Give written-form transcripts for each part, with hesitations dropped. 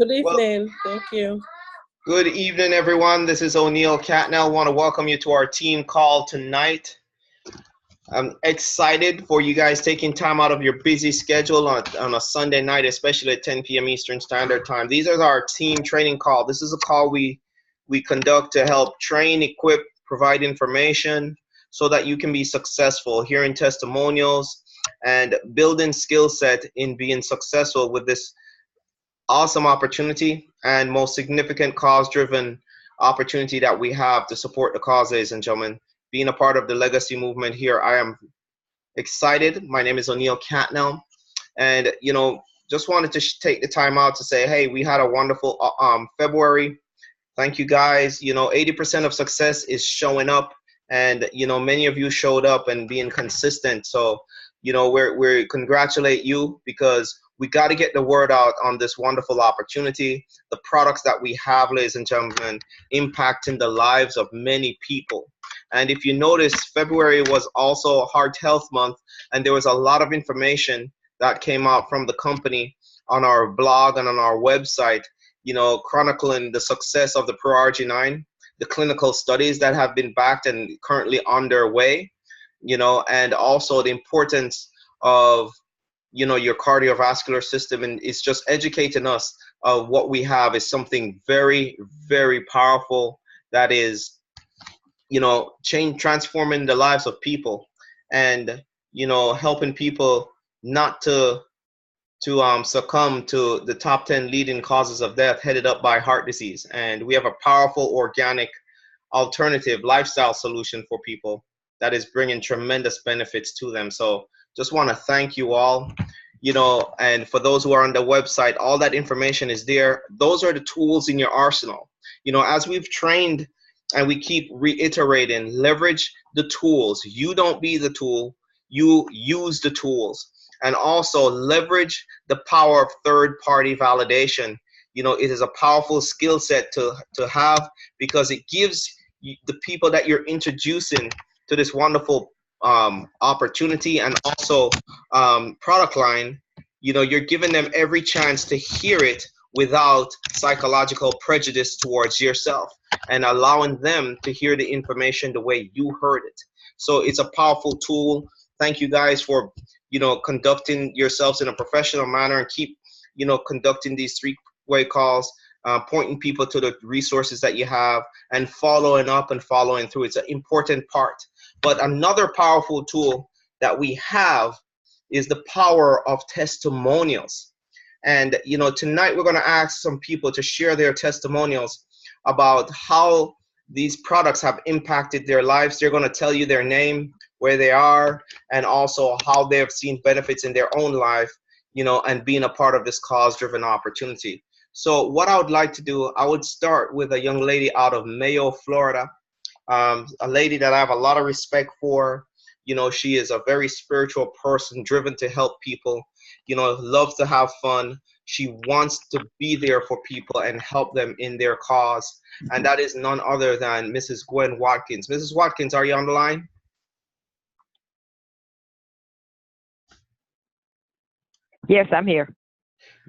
Good Well, evening. Thank you. good evening, everyone. This is O'Neill Catnell. Want to welcome you to our team call tonight. I'm excited for you guys taking time out of your busy schedule on a Sunday night, especially at 10 p.m. Eastern Standard Time. These are our team training call. This is a call we conduct to help train, equip, provide information so that you can be successful, hearing testimonials and building skill set in being successful with this awesome opportunity and most significant cause-driven opportunity that we have to support the cause, ladies and gentlemen. Being a part of the legacy movement here, I am excited. My name is O'Neill Catnell, and just wanted to take the time out to say, hey, we had a wonderful February. Thank you guys. 80% of success is showing up, and many of you showed up and being consistent. So, we congratulate you because we got to get the word out on this wonderful opportunity, the products that we have, ladies and gentlemen, impacting the lives of many people. And if you notice, February was also Heart Health Month, and there was a lot of information that came out from the company on our blog and on our website, chronicling the success of the ProRG9, the clinical studies that have been backed and currently underway, and also the importance of, your cardiovascular system. And it's just educating us of what we have is something very, very powerful that is, transforming the lives of people and, helping people not to succumb to the top 10 leading causes of death headed up by heart disease. And we have a powerful organic alternative lifestyle solution for people that is bringing tremendous benefits to them. So just want to thank you all, and for those who are on the website, all that information is there. Those are the tools in your arsenal. As we've trained and we keep reiterating, leverage the tools. You don't be the tool, you use the tools. And also leverage the power of third-party validation. It is a powerful skill set to have because it gives the people that you're introducing to this wonderful opportunity and also product line, you're giving them every chance to hear it without psychological prejudice towards yourself and allowing them to hear the information the way you heard it. So it's a powerful tool. Thank you guys for conducting yourselves in a professional manner and keep conducting these three-way calls, pointing people to the resources that you have and following up and following through. It's an important part. But another powerful tool that we have is the power of testimonials. And tonight we're going to ask some people to share their testimonials about how these products have impacted their lives. They're going to tell you their name, where they are, and also how they have seen benefits in their own life, and being a part of this cause-driven opportunity. So what I would like to do, I would start with a young lady out of Mayo, Florida, a lady that I have a lot of respect for. She is a very spiritual person, driven to help people, loves to have fun. She wants to be there for people and help them in their cause. And that is none other than Mrs. Gwen Watkins. Mrs. Watkins, are you on the line? Yes, I'm here.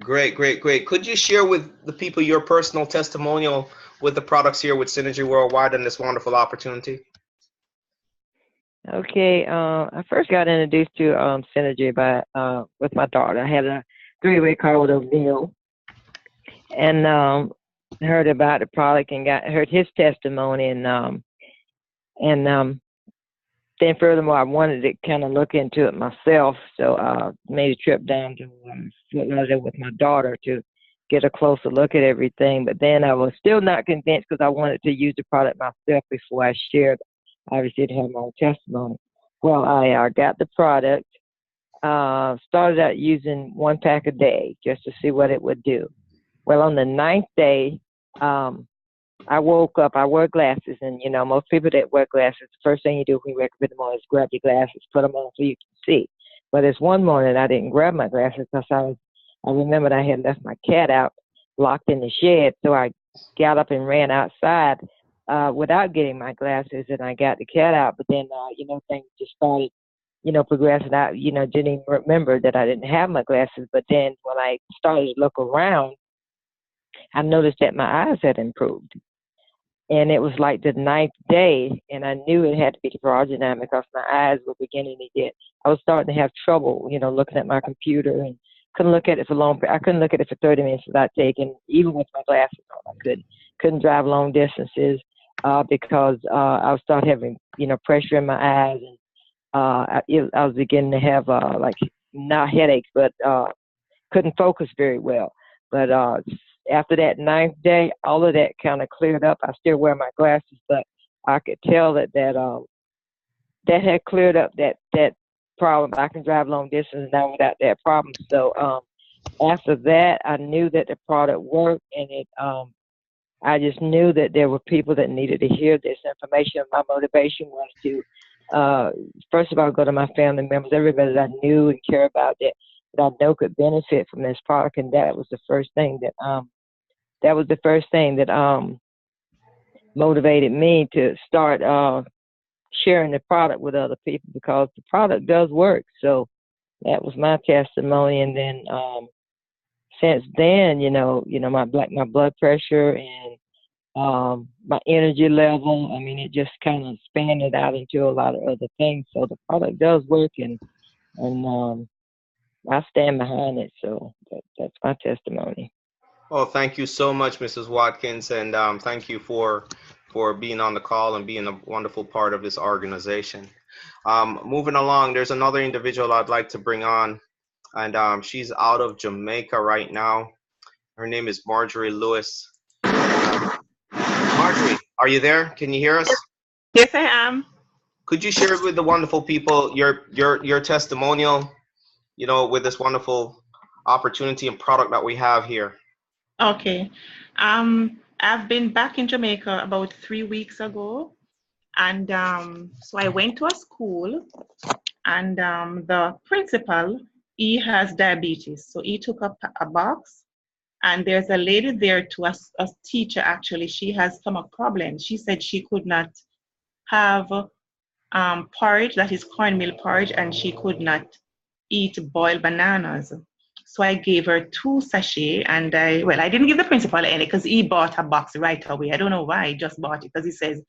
Great, great, great. Could you share with the people your personal testimonial with the products here with Synergy Worldwide and this wonderful opportunity? Okay, I first got introduced to Synergy with my daughter. I had a three-way call with O'Neill and heard about the product and heard his testimony and then furthermore, I wanted to kind of look into it myself, so made a trip down to Fort Lauderdale with my daughter to get a closer look at everything. But then I was still not convinced because I wanted to use the product myself before I shared, obviously, to have my own testimony. Well, I got the product, started out using 1 pack a day just to see what it would do. Well, on the 9th day, I woke up, I wear glasses, and most people that wear glasses, the first thing you do when you wake up in the morning is grab your glasses, put them on so you can see. But this one morning I didn't grab my glasses because I remembered I had left my cat out locked in the shed, so I got up and ran outside without getting my glasses, and I got the cat out. But then things just started progressing. I didn't even remember that I didn't have my glasses. But then when I started to look around, I noticed that my eyes had improved. And it was like the ninth day, and I knew it had to be the fraudulent because my eyes were beginning to get. I was starting to have trouble, looking at my computer and couldn't look at it for long. I couldn't look at it for 30 minutes without taking, even with my glasses on. I couldn't drive long distances because I was starting having, pressure in my eyes, and I was beginning to have like not headaches, but couldn't focus very well. But after that ninth day, all of that kind of cleared up. I still wear my glasses, but I could tell that had cleared up that problem. I can drive long distance now without that problem. So after that, I knew that the product worked, and I just knew that there were people that needed to hear this information. My motivation was to, first of all, go to my family members, everybody that I knew and care about that I know could benefit from this product, and that was the first thing that motivated me to start sharing the product with other people, because the product does work. So that was my testimony, and then since then, my blood pressure and my energy level, I mean, it just kind of expanded out into a lot of other things. So the product does work, and I stand behind it. So that's my testimony. Well, thank you so much, Mrs. Watkins, and thank you for being on the call and being a wonderful part of this organization. Moving along, there's another individual I'd like to bring on, and she's out of Jamaica right now. Her name is Marjorie Lewis. Marjorie, are you there? Can you hear us? Yes, I am. Could you share with the wonderful people your testimonial, with this wonderful opportunity and product that we have here? Okay. I've been back in Jamaica about 3 weeks ago. And so I went to a school, and the principal, he has diabetes. So he took up a box, and there's a lady there to a teacher, actually. She has stomach problems. She said she could not have porridge, that is cornmeal porridge, and she could not eat boiled bananas. So I gave her 2 sachets, and I didn't give the principal any because he bought a box right away. I don't know why he just bought it, because he says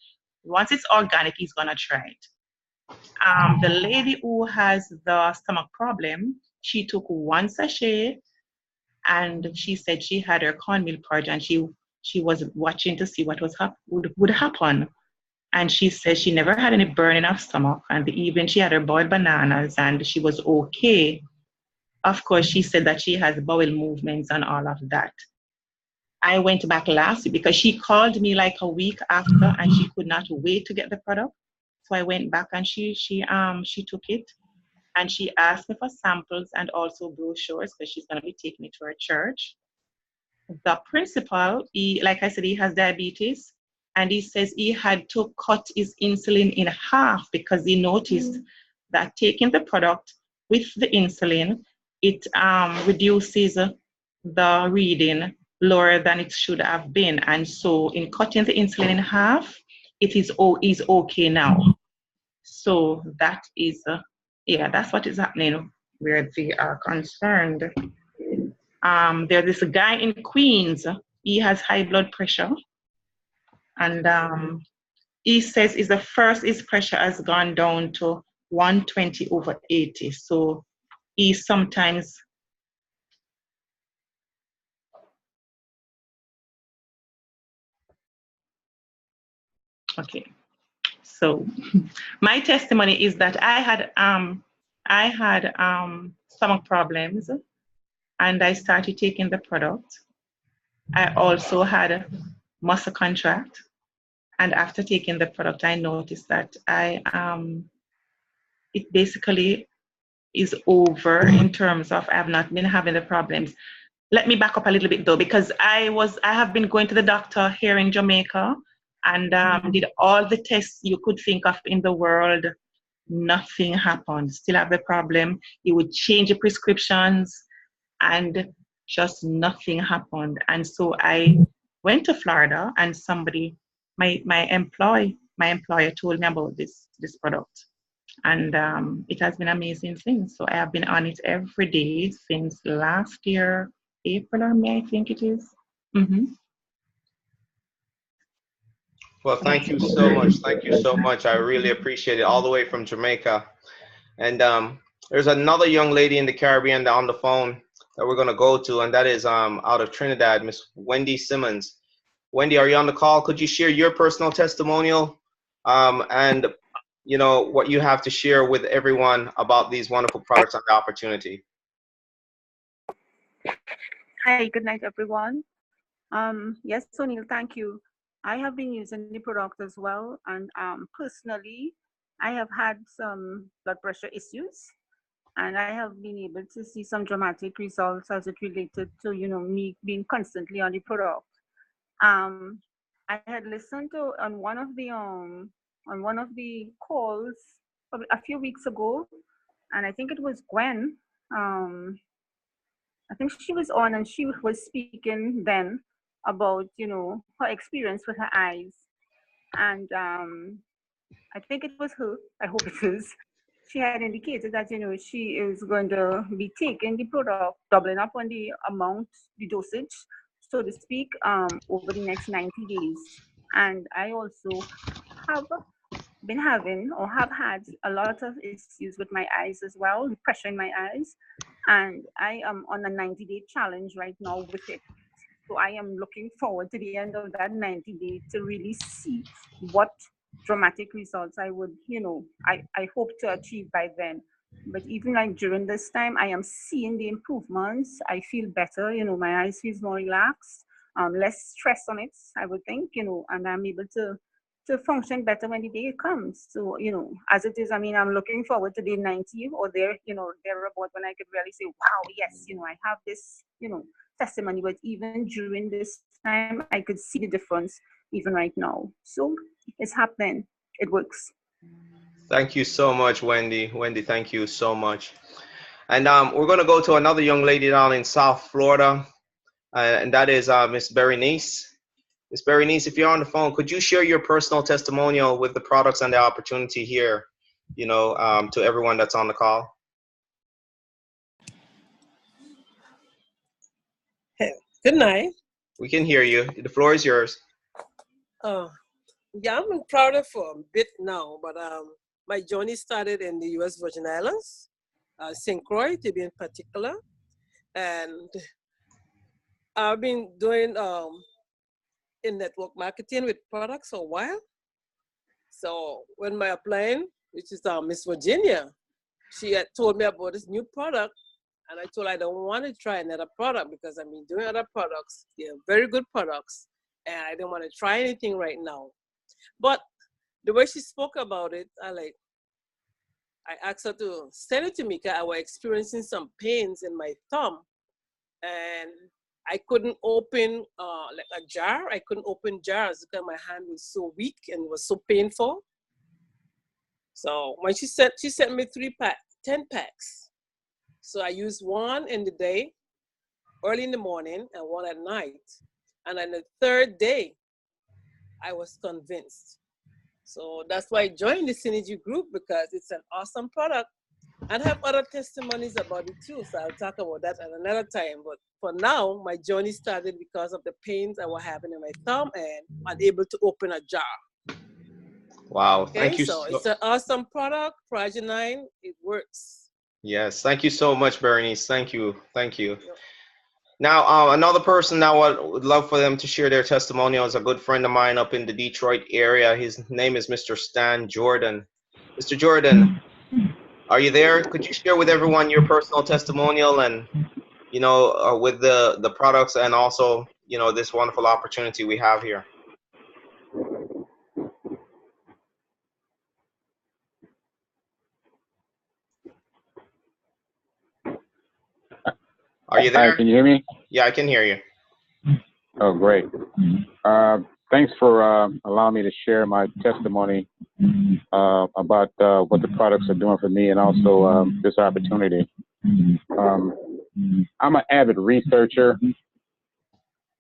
once it's organic, he's gonna try it. The lady who has the stomach problem, she took 1 sachet, and she said she had her cornmeal porridge, and she was watching to see what would happen. And she says she never had any burning of stomach, and the evening she had her boiled bananas, and she was okay. Of course, she said that she has bowel movements and all of that. I went back last week because she called me like a week after, and she could not wait to get the product. So I went back, and she took it, and she asked me for samples and also brochures because she's going to be taking it to her church. The principal, like I said, he has diabetes, and he says he had to cut his insulin in half because he noticed that taking the product with the insulin, it reduces the reading lower than it should have been. And so in cutting the insulin in half, it is okay now. So that is, that's what is happening where they are concerned. There's this guy in Queens, he has high blood pressure, and he says his pressure has gone down to 120/80. So he sometimes okay. So my testimony is that I had stomach problems, and I started taking the product. I also had muscle contract, and after taking the product, I noticed that it basically is over in terms of I have not been having the problems. Let me back up a little bit though, because I have been going to the doctor here in Jamaica, and did all the tests you could think of in the world. Nothing happened. Still have the problem. He would change the prescriptions, and just nothing happened. And so I went to Florida, and somebody, my employer told me about this product. And it has been amazing since. So I have been on it every day since last year, April or May, I think it is. Mm-hmm. Well, thank you so much. Thank you so much. I really appreciate it. All the way from Jamaica. And there's another young lady in the Caribbean on the phone that we're gonna go to, and that is out of Trinidad, Miss Wendy Simmons. Wendy, are you on the call? Could you share your personal testimonial and what you have to share with everyone about these wonderful products and the opportunity? Hi, good night, everyone. Yes, Sunil, thank you. I have been using the product as well, and personally, I have had some blood pressure issues, and I have been able to see some dramatic results as it related to, me being constantly on the product. Um, I had listened to on one of the calls a few weeks ago, and I think it was Gwen. Um, I think she was on and she was speaking then about, her experience with her eyes. And I think it was her, I hope it is. She had indicated that, she is going to be taking the product, doubling up on the amount, the dosage, so to speak, over the next 90 days. And I also have been having or have had a lot of issues with my eyes as well, the pressure in my eyes. And I am on a 90-day challenge right now with it. So I am looking forward to the end of that 90 days to really see what dramatic results I would, I hope to achieve by then. But even like during this time, I am seeing the improvements. I feel better, my eyes feels more relaxed, less stress on it, I would think, and I'm able to function better when the day comes. So, as it is, I mean, I'm looking forward to day 90 or there, thereabout when I could really say, wow, yes, I have this, testimony. But even during this time, I could see the difference even right now. So it's happening. It works. Thank you so much, Wendy. Wendy, thank you so much. And we're going to go to another young lady down in South Florida, and that is Miss Berenice. Miss Berenice, if you're on the phone, could you share your personal testimonial with the products and the opportunity here, to everyone that's on the call? Hey, good night. We can hear you. The floor is yours. Yeah, I'm in Florida for a bit now, but my journey started in the U.S. Virgin Islands, St. Croix to be in particular, and I've been doing in network marketing with products for a while. So when my upline, which is Miss Virginia, she had told me about this new product, and I told her I don't want to try another product because I've been doing other products. They're very good products, and I don't want to try anything right now. But the way she spoke about it, I asked her to send it to me because I was experiencing some pains in my thumb, and I couldn't open like a jar. I couldn't open jars because my hand was so weak and it was so painful. So when she sent me 10 packs. So I used one in the day, early in the morning, and one at night. And on the third day, I was convinced. So that's why I joined the Synergy Group, because it's an awesome product. And I have other testimonies about it too, so I'll talk about that at another time. But for now, my journey started because of the pains I was having in my thumb and unable to open a jar. Wow, Okay, thank you. So it's an awesome product, Progenine, it works. Yes, thank you so much, Berenice. Thank you. Yep. Now, another person that would love for them to share their testimonial is a good friend of mine up in the Detroit area. His name is Mr. Stan Jordan. Mr. Jordan, are you there? Could you share with everyone your personal testimonial and, with the products and also, this wonderful opportunity we have here? Are you there? Hi, can you hear me? Yeah, I can hear you. Oh, great. Thanks for allowing me to share my testimony about what the products are doing for me and also this opportunity. I'm an avid researcher,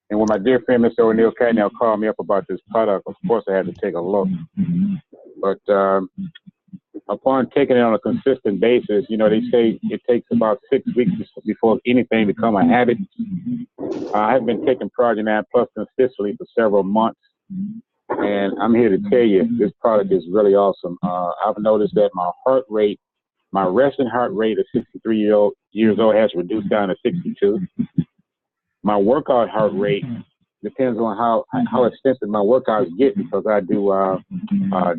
and when my dear friend Mr. O'Neill Catnell called me up about this product, of course I had to take a look. But upon taking it on a consistent basis, you know, they say it takes about 6 weeks before anything become a habit. I have been taking Progenan Plus consistently for several months, and I'm here to tell you this product is really awesome. I've noticed that my resting heart rate at 63 years old has reduced down to 62. My workout heart rate depends on how extensive my workouts get, because I do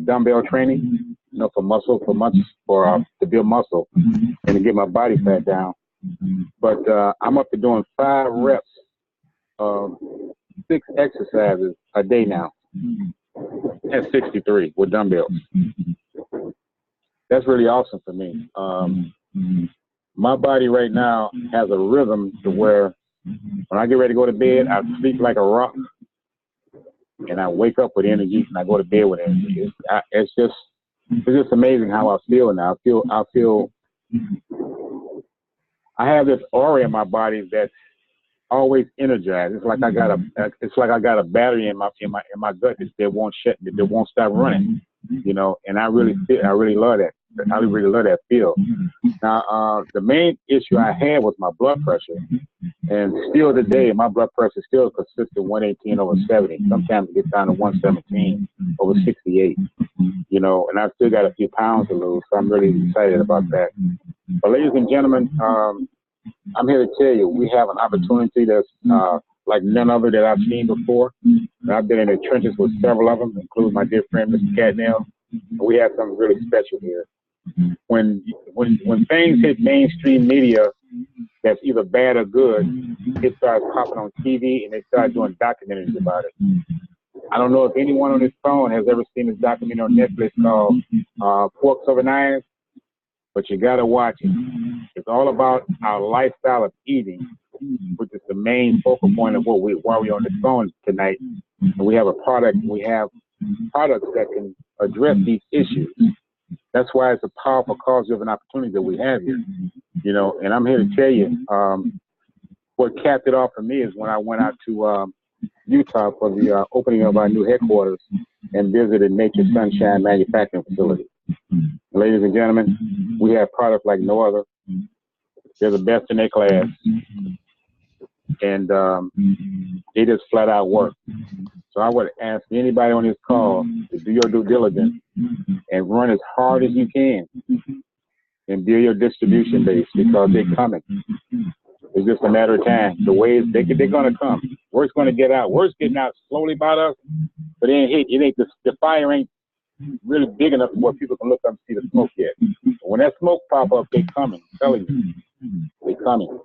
dumbbell training, you know, to build muscle and to get my body fat down. But I'm up to doing 5 reps of 6 exercises a day now at 63 with dumbbells. That's really awesome for me. My body right now has a rhythm to where when I get ready to go to bed, I sleep like a rock, and I wake up with energy, and I go to bed with energy. It's just amazing how I feel now. I have this aura in my body that's always energized. It's like I got a battery in my gut that won't stop running. You know, and I really love that. I really love that feel. Now, the main issue I had was my blood pressure, and still today, my blood pressure is still consistent 118 over 70. Sometimes it gets down to 117 over 68. You know, and I've still got a few pounds to lose, so I'm really excited about that. But ladies and gentlemen, I'm here to tell you we have an opportunity that's like none other that I've seen before. And I've been in the trenches with several of them, including my dear friend, Mr. Catnell. We have something really special here. When things hit mainstream media that's either bad or good, it starts popping on TV and they start doing documentaries about it. I don't know if anyone on this phone has ever seen this documentary on Netflix called Forks Over Knives, but you gotta watch it. It's all about our lifestyle of eating, which is the main focal point of why we're on this phone tonight. And we have products that can address these issues. That's why it's a powerful cause-driven opportunity that we have here. You know, and I'm here to tell you, what capped it off for me is when I went out to Utah for the opening of our new headquarters and visited Nature's Sunshine Manufacturing Facility. Ladies and gentlemen, we have products like no other. They're the best in their class. And they just flat out work. So I would ask anybody on this call to do your due diligence and run as hard as you can and build your distribution base, because they're coming. It's just a matter of time. The waves, they're going to come. Word's going to get out. Word's getting out slowly about us, but the fire ain't really big enough where people can look up and see the smoke yet. But when that smoke pop up, they're coming. I'm telling you, they're coming.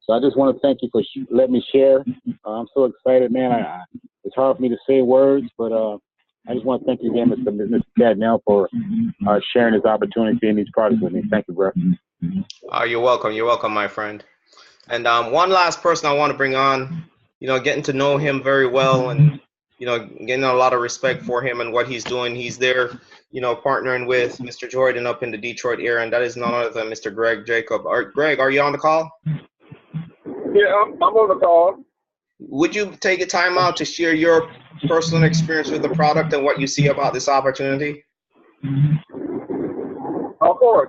So I just want to thank you for letting me share. I'm so excited, man. It's hard for me to say words, but I just want to thank you again, Mr. Catnell, for sharing this opportunity and these products with me. Thank you, bro. You're welcome. You're welcome, my friend. And one last person I want to bring on, you know, getting to know him very well and, you know, getting a lot of respect for him and what he's doing. He's there, you know, partnering with Mr. Jordan up in the Detroit area, and that is none other than Mr. Greg Jacob. Greg, are you on the call? Yeah, I'm on the call. Would you take a time out to share your personal experience with the product and what you see about this opportunity? Of course.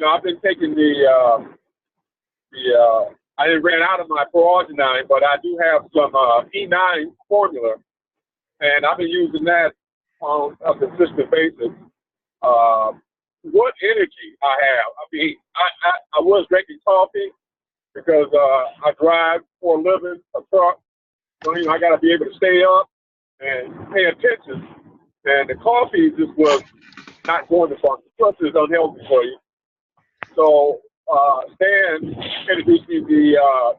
I've been taking I didn't ran out of my Progenan, but I do have some E9 formula, and I've been using that on a consistent basis. What energy I have! I mean, I was drinking coffee because I drive for a living, a truck. So, you know, I got to be able to stay up and pay attention. And the coffee just was not going to function. Plus, it's unhealthy for you. So Stan introduced me to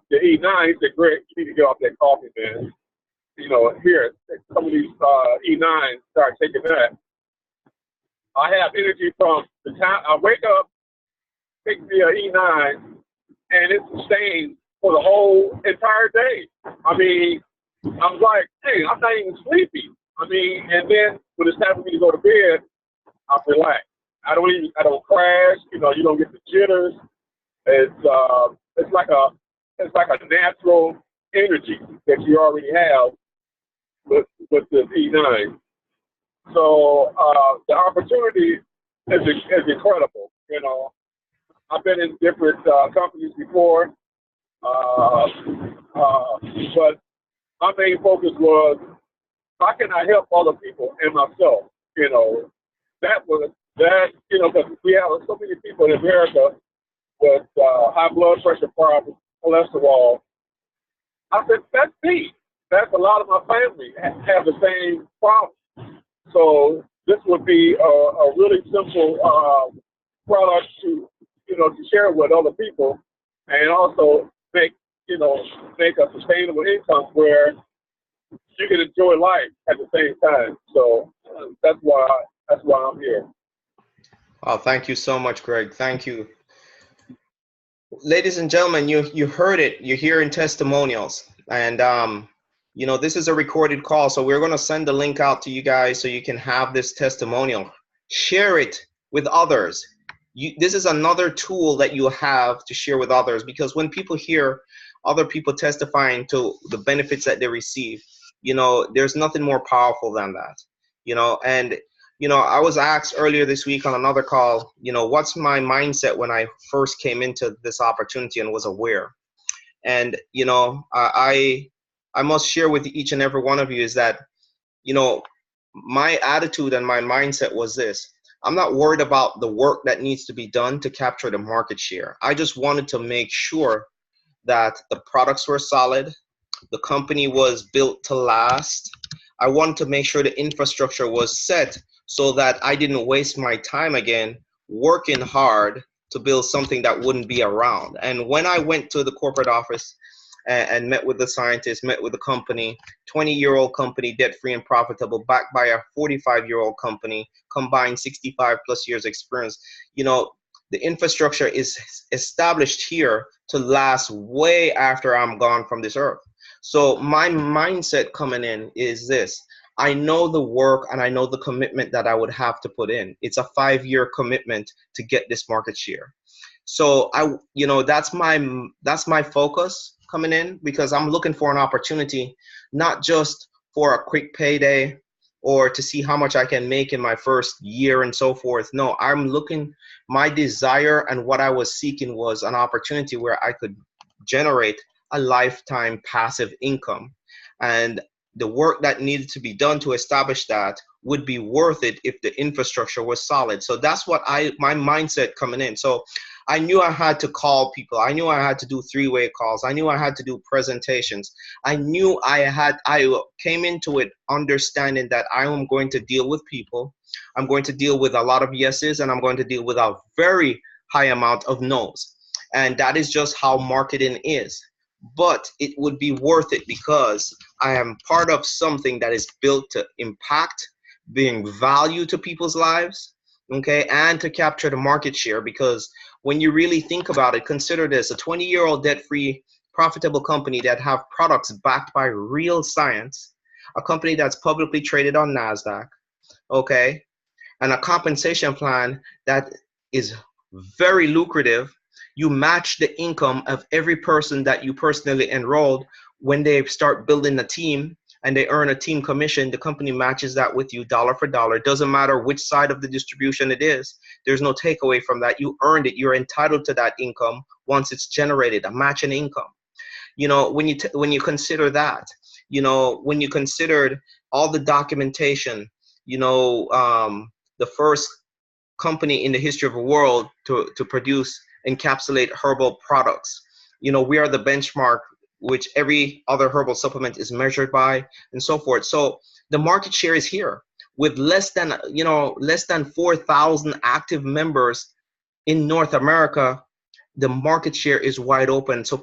the E9. He said, "Greg, you need to get off that coffee, man. You know, here, some of these E9s, start taking that." I have energy from the time I wake up, take the E9, and it's sustained for the whole entire day. I mean, I'm like, hey, I'm not even sleepy. I mean, and then when it's time for me to go to bed, I relax. I don't crash. You know, you don't get the jitters. It's like a natural energy that you already have with the E9. So the opportunity is incredible. You know, I've been in different companies before, but my main focus was how can I help other people and myself? You know, you know, because we have so many people in America with high blood pressure problems, cholesterol. I said, that's me. That's a lot of my family have the same problem. So this would be a really simple product to, you know, to share with other people, and also make a sustainable income where you can enjoy life at the same time. So that's why I'm here. Oh, thank you so much, Greg. Thank you. Ladies and gentlemen, you heard it. You're hearing testimonials, and you know, this is a recorded call, so we're going to send the link out to you guys so you can have this testimonial. Share it with others. This is another tool that you have to share with others, because when people hear other people testifying to the benefits that they receive, you know, there's nothing more powerful than that, you know. And you know, I was asked earlier this week on another call, you know, what's my mindset when I first came into this opportunity and was aware. And you know, I must share with each and every one of you is that, you know, my attitude and my mindset was this: I'm not worried about the work that needs to be done to capture the market share. I just wanted to make sure that the products were solid, the company was built to last. I wanted to make sure the infrastructure was set so that I didn't waste my time again working hard to build something that wouldn't be around. And when I went to the corporate office and met with the scientists, met with the company, 20-year-old company, debt-free and profitable, backed by a 45-year-old company, combined 65 plus years experience, you know, the infrastructure is established here to last way after I'm gone from this earth. So my mindset coming in is this: I know the work and I know the commitment that I would have to put in. It's a 5-year commitment to get this market share. So you know, that's my focus coming in, because I'm looking for an opportunity, not just for a quick payday or to see how much I can make in my first year and so forth. No, my desire and what I was seeking was an opportunity where I could generate a lifetime passive income. And the work that needed to be done to establish that would be worth it if the infrastructure was solid. So that's what my mindset coming in. So I knew I had to call people. I knew I had to do 3-way calls. I knew I had to do presentations. I knew I came into it understanding that I am going to deal with people. I'm going to deal with a lot of yeses, and I'm going to deal with a very high amount of no's. And that is just how marketing is. But it would be worth it because I am part of something that is built to impact, bring value to people's lives, okay, and to capture the market share. Because when you really think about it, consider this: a 20-year-old debt-free, profitable company that have products backed by real science, a company that's publicly traded on NASDAQ, okay, and a compensation plan that is very lucrative. You match the income of every person that you personally enrolled. When they start building a team and they earn a team commission, the company matches that with you dollar for dollar. It doesn't matter which side of the distribution it is. There's no takeaway from that. You earned it. You're entitled to that income once it's generated, a matching income. You know, when you consider that, you know, when you considered all the documentation, you know, the first company in the history of the world to produce encapsulate herbal products. You know, we are the benchmark which every other herbal supplement is measured by, and so forth. So the market share is here with less than 4,000 active members in North America. The market share is wide open. So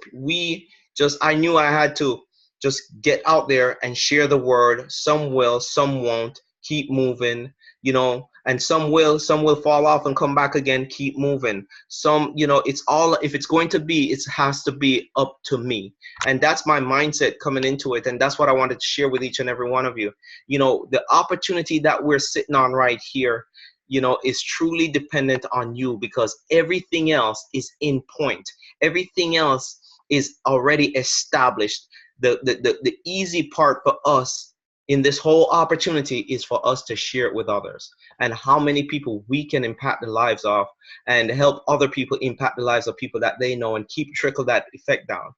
I knew I had to just get out there and share the word. Some will, some won't. Keep moving, you know, and some will fall off and come back again. Keep moving. Some, you know, if it's going to be, it has to be up to me. And that's my mindset coming into it. And that's what I wanted to share with each and every one of you. You know, the opportunity that we're sitting on right here, you know, is truly dependent on you, because everything else is in point. Everything else is already established. The easy part for us in this whole opportunity is for us to share it with others, and how many people we can impact the lives of and help other people impact the lives of people that they know and keep trickle that effect down.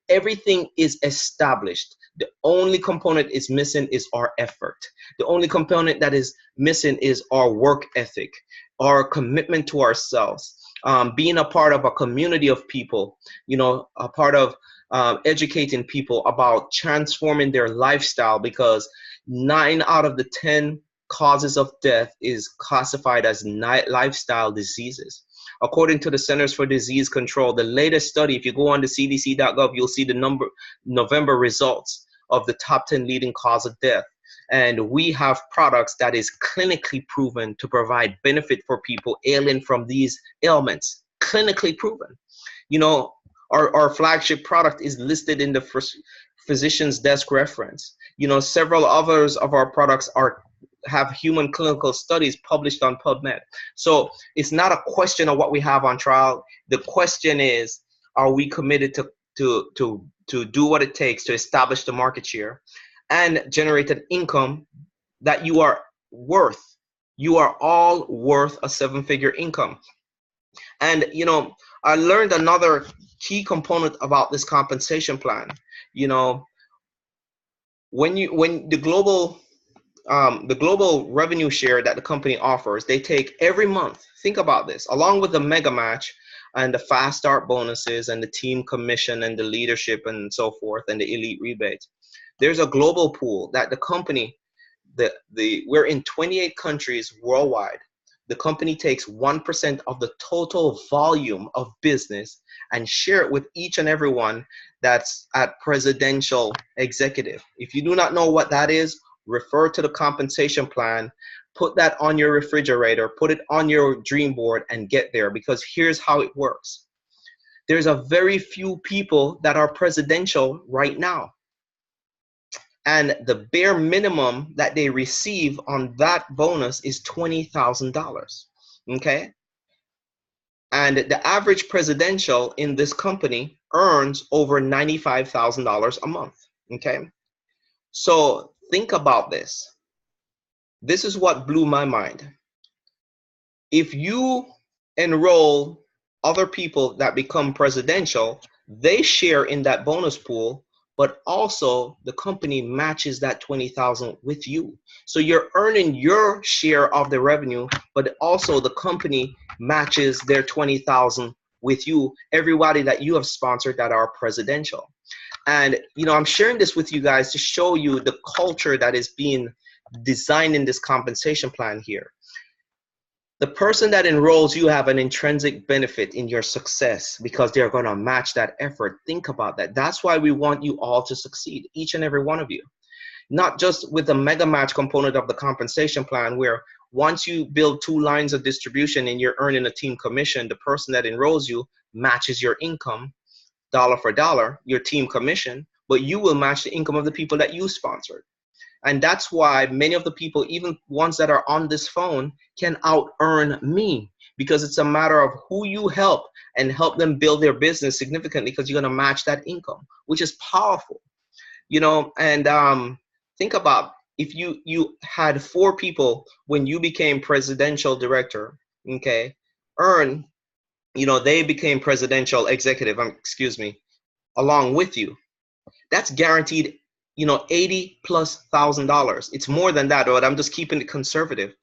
Everything is established. The only component is missing is our effort. The only component that is missing is our work ethic, our commitment to ourselves, being a part of a community of people, a part of educating people about transforming their lifestyle, because 9 out of the 10 causes of death is classified as lifestyle diseases. According to the Centers for Disease Control, the latest study, if you go on to cdc.gov, you'll see the November results of the top 10 leading cause of death. And we have products that is clinically proven to provide benefit for people ailing from these ailments. Clinically proven. Our flagship product is listed in the physician's desk reference. Several others of our products have human clinical studies published on PubMed. So it's not a question of what we have on trial. The question is, are we committed to do what it takes to establish the market share and generate an income that you are worth? You are all worth a 7-figure income. And I learned another key component about this compensation plan. When the global revenue share that the company offers, they take every month. Think about this, along with the mega match and the fast start bonuses and the team commission and the leadership and so forth and the elite rebates. There's a global pool that the company, we're in 28 countries worldwide. The company takes 1% of the total volume of business and share it with each and every one that's at presidential executive. If you do not know what that is, refer to the compensation plan, put that on your refrigerator, put it on your dream board and get there, because here's how it works. There's a very few people that are presidential right now. And the bare minimum that they receive on that bonus is $20,000, okay? And the average presidential in this company earns over $95,000 a month, okay? So think about this. This is what blew my mind. If you enroll other people that become presidential, they share in that bonus pool, but also the company matches that $20,000 with you. So you're earning your share of the revenue, but also the company matches their $20,000 with you, everybody that you have sponsored that are presidential. And I'm sharing this with you guys to show you the culture that is being designed in this compensation plan here. The person that enrolls you have an intrinsic benefit in your success because they're going to match that effort. Think about that. That's why we want you all to succeed, each and every one of you. Not just with the mega match component of the compensation plan, where once you build 2 lines of distribution and you're earning a team commission, the person that enrolls you matches your income dollar for dollar, your team commission, but you will match the income of the people that you sponsored. And that's why many of the people, even ones that are on this phone, can out-earn me, because it's a matter of who you help and help them build their business significantly, because you're going to match that income, which is powerful. And think about if you had 4 people when you became presidential director, okay, earn, they became presidential executive, along with you. That's guaranteed $80,000+. It's more than that, but I'm just keeping it conservative,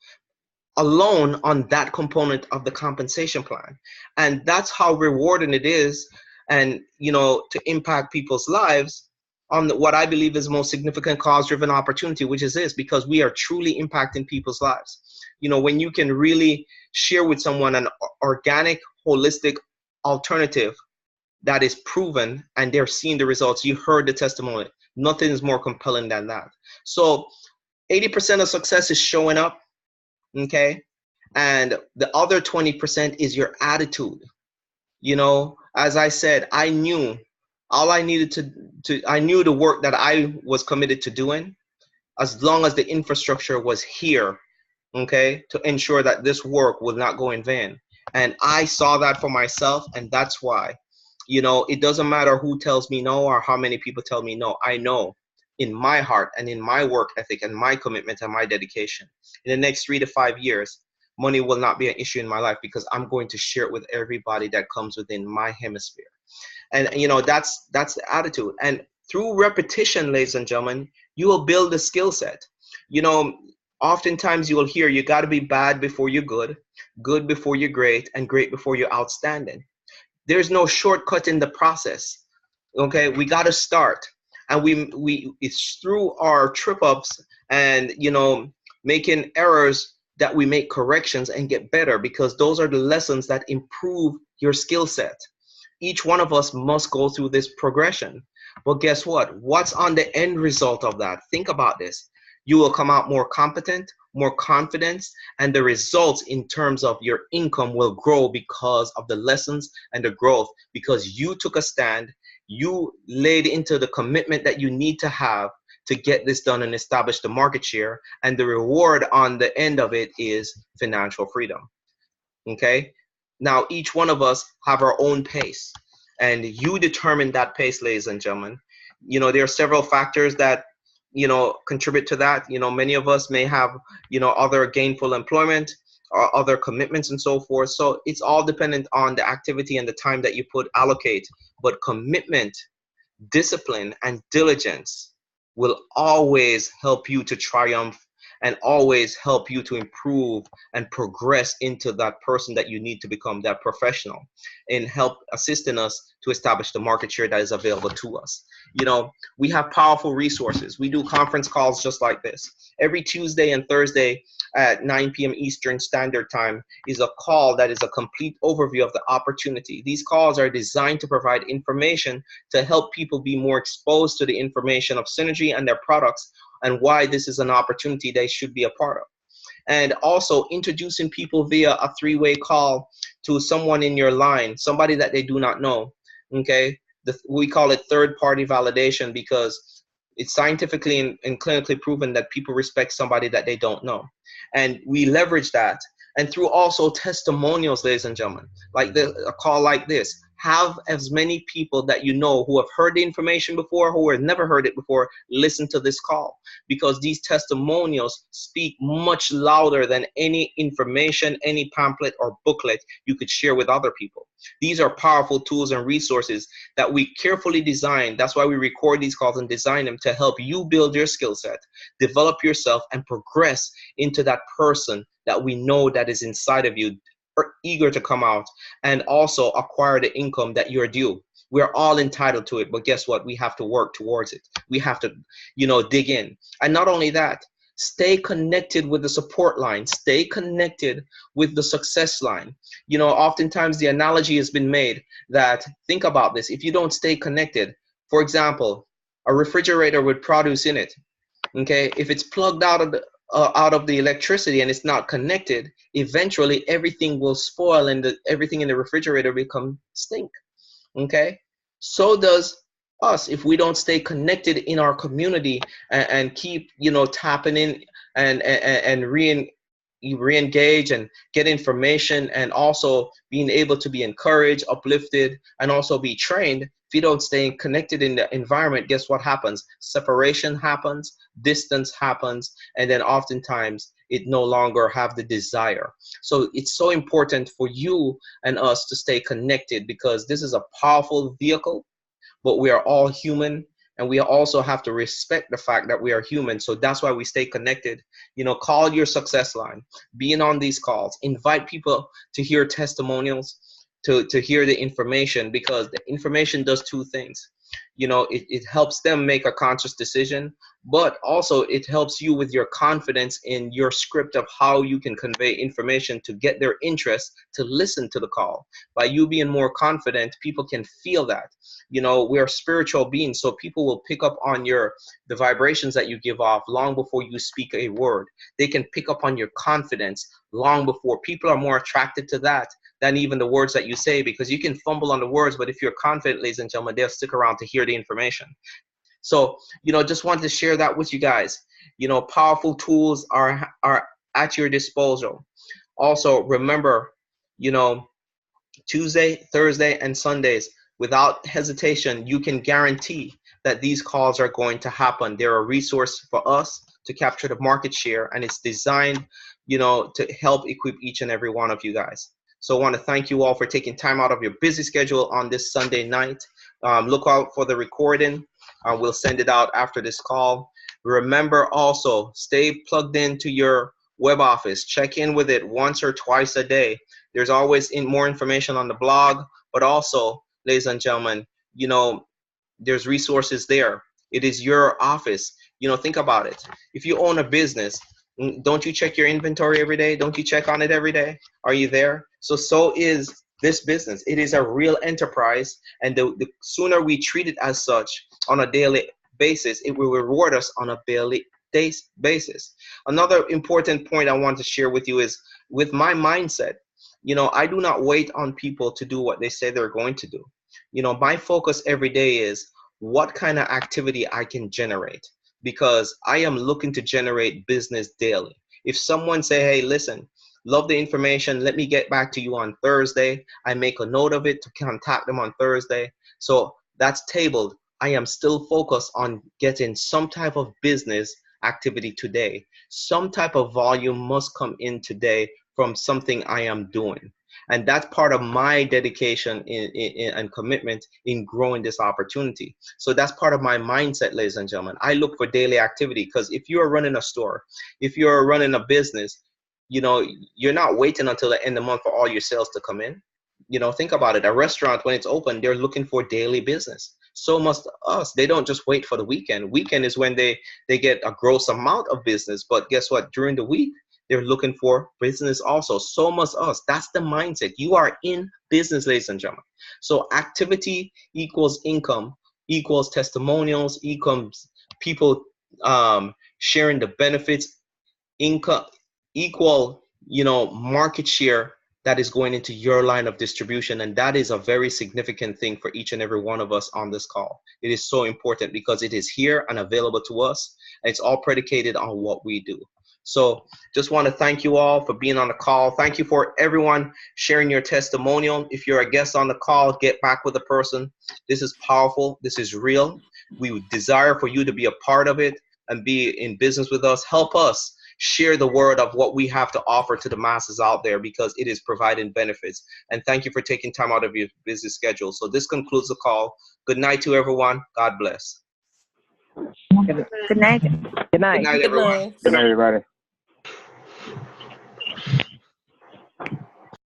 alone on that component of the compensation plan. And that's how rewarding it is, and to impact people's lives on what I believe is the most significant cause-driven opportunity, which is this, because we are truly impacting people's lives. When you can really share with someone an organic, holistic alternative that is proven and they're seeing the results. You heard the testimony. Nothing is more compelling than that. So 80% of success is showing up, okay? And the other 20% is your attitude. As I said, I knew all I needed I knew the work that I was committed to doing, as long as the infrastructure was here, okay, to ensure that this work would not go in vain. And I saw that for myself, and that's why. It doesn't matter who tells me no or how many people tell me no. I know in my heart and in my work ethic and my commitment and my dedication. In the next 3 to 5 years, money will not be an issue in my life because I'm going to share it with everybody that comes within my hemisphere. And that's the attitude. And through repetition, ladies and gentlemen, you will build a skill set. Oftentimes you will hear you got to be bad before you're good before you're great, and great before you're outstanding. There's no shortcut in the process. Okay, we got to start, and we it's through our trip ups and making errors that we make corrections and get better, because those are the lessons that improve your skill set. Each one of us must go through this progression. But guess what? What's on the end result of that? Think about this. You will come out more competent, more confident, and the results in terms of your income will grow because of the lessons and the growth, because you took a stand, you laid into the commitment that you need to have to get this done and establish the market share, and the reward on the end of it is financial freedom. Okay? Now, each one of us have our own pace, and you determine that pace, ladies and gentlemen. There are several factors that contribute to that. Many of us may have other gainful employment or other commitments and so forth. So it's all dependent on the activity and the time that you allocate. But commitment, discipline, and diligence will always help you to triumph and always help you to improve and progress into that person that you need to become, that professional, and help assisting us to establish the market share that is available to us. We have powerful resources. We do conference calls just like this. Every Tuesday and Thursday at 9 p.m. Eastern Standard Time is a call that is a complete overview of the opportunity. These calls are designed to provide information to help people be more exposed to the information of Synergy and their products, and why this is an opportunity they should be a part of. And also introducing people via a 3-way call to someone in your line, somebody that they do not know. Okay, we call it third-party validation, because it's scientifically and clinically proven that people respect somebody that they don't know. And we leverage that. And through also testimonials, ladies and gentlemen, like a call like this, have as many people that who have heard the information before, who have never heard it before, listen to this call, because these testimonials speak much louder than any information, any pamphlet or booklet you could share with other people. These are powerful tools and resources that we carefully design. That's why we record these calls and design them to help you build your skill set, develop yourself, and progress into that person that we know that is inside of you, eager to come out and also acquire the income that you're due. We're all entitled to it, but guess what? We have to work towards it. We have to, dig in. And not only that, stay connected with the support line. Stay connected with the success line. Oftentimes the analogy has been made that, think about this, if you don't stay connected, for example, a refrigerator with produce in it, okay, if it's plugged out of the electricity and it's not connected, eventually everything will spoil and everything in the refrigerator become stink. Okay, so does us if we don't stay connected in our community and keep tapping in and re-engage and get information, and also being able to be encouraged, uplifted, and also be trained. If you don't stay connected in the environment, guess what happens? Separation happens, distance happens, and then oftentimes it no longer have the desire. So it's so important for you and us to stay connected, because this is a powerful vehicle, but we are all human, and we also have to respect the fact that we are human. So that's why we stay connected. Call your success line, being on these calls, invite people to hear testimonials, to hear the information, because the information does two things. It helps them make a conscious decision, but also it helps you with your confidence in your script of how you can convey information to get their interest to listen to the call. By you being more confident, people can feel that. We're spiritual beings, so people will pick up on the vibrations that you give off long before you speak a word. They can pick up on your confidence long before. People are more attracted to that than even the words that you say, because you can fumble on the words, but if you're confident, ladies and gentlemen, they'll stick around to hear the information. So, just wanted to share that with you guys. Powerful tools are at your disposal. Also, remember, Tuesday, Thursday, and Sundays, without hesitation, you can guarantee that these calls are going to happen. They're a resource for us to capture the market share, and it's designed, you know, to help equip each and every one of you guys. So I want to thank you all for taking time out of your busy schedule on this Sunday night. Look out for the recording. We'll send it out after this call. Remember also, stay plugged into your web office. Check in with it once or twice a day. There's always more information on the blog, but also, ladies and gentlemen, you know, there's resources there. It is your office. You know, think about it. If you own a business, don't you check your inventory every day? Don't you check on it every day? Are you there? So is this business. It is a real enterprise, and the sooner we treat it as such on a daily basis, it will reward us on a daily basis. Another important point I want to share with you is, with my mindset, you know, I do not wait on people to do what they say they're going to do. You know, my focus every day is what kind of activity I can generate, because I am looking to generate business daily. If someone say, hey, listen, love the information, let me get back to you on Thursday, I make a note of it to contact them on Thursday. So that's tabled. I am still focused on getting some type of business activity today. Some type of volume must come in today from something I am doing. And that's part of my dedication and commitment in growing this opportunity. So that's part of my mindset, ladies and gentlemen. I look for daily activity, because if you're running a store, if you're running a business, you know, you're not waiting until the end of the month for all your sales to come in. You know, think about it. A restaurant, when it's open, they're looking for daily business. So must us. They don't just wait for the weekend. Weekend is when they get a gross amount of business. But guess what? During the week, they're looking for business also. So must us. That's the mindset. You are in business, ladies and gentlemen. So activity equals income, equals testimonials, equals people sharing the benefits, income equal, you know, market share that is going into your line of distribution. And that is a very significant thing for each and every one of us on this call. It is so important because it is here and available to us. It's all predicated on what we do. So just want to thank you all for being on the call. Thank you for everyone sharing your testimonial. If you're a guest on the call, get back with the person. This is powerful. This is real. We would desire for you to be a part of it and be in business with us. Help us share the word of what we have to offer to the masses out there, because it is providing benefits. And thank you for taking time out of your busy schedule. So this concludes the call. Good night to everyone. God bless. Good night. Good night. Good night, everyone. Good night, everybody.